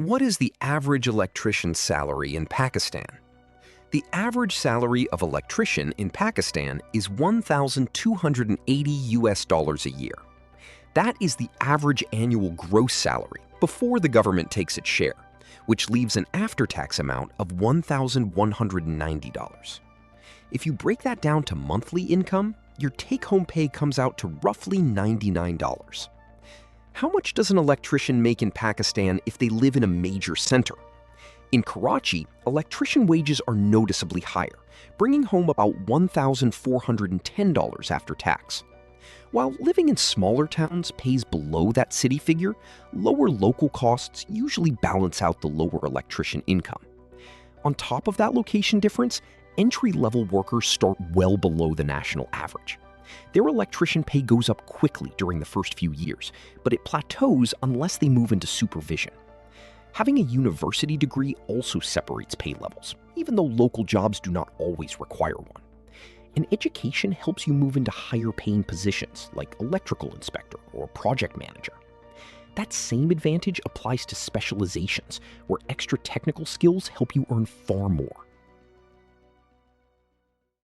What is the average electrician salary in Pakistan? The average salary of electrician in Pakistan is $1,280 a year. That is the average annual gross salary before the government takes its share, which leaves an after-tax amount of $1,190. If you break that down to monthly income, your take-home pay comes out to roughly $99. How much does an electrician make in Pakistan if they live in a major center? In Karachi, electrician wages are noticeably higher, bringing home about $1,410 after tax. While living in smaller towns pays below that city figure, lower local costs usually balance out the lower electrician income. On top of that location difference, entry-level workers start well below the national average. Their electrician pay goes up quickly during the first few years, but it plateaus unless they move into supervision. Having a university degree also separates pay levels, even though local jobs do not always require one. And education helps you move into higher-paying positions like electrical inspector or project manager. That same advantage applies to specializations, where extra technical skills help you earn far more.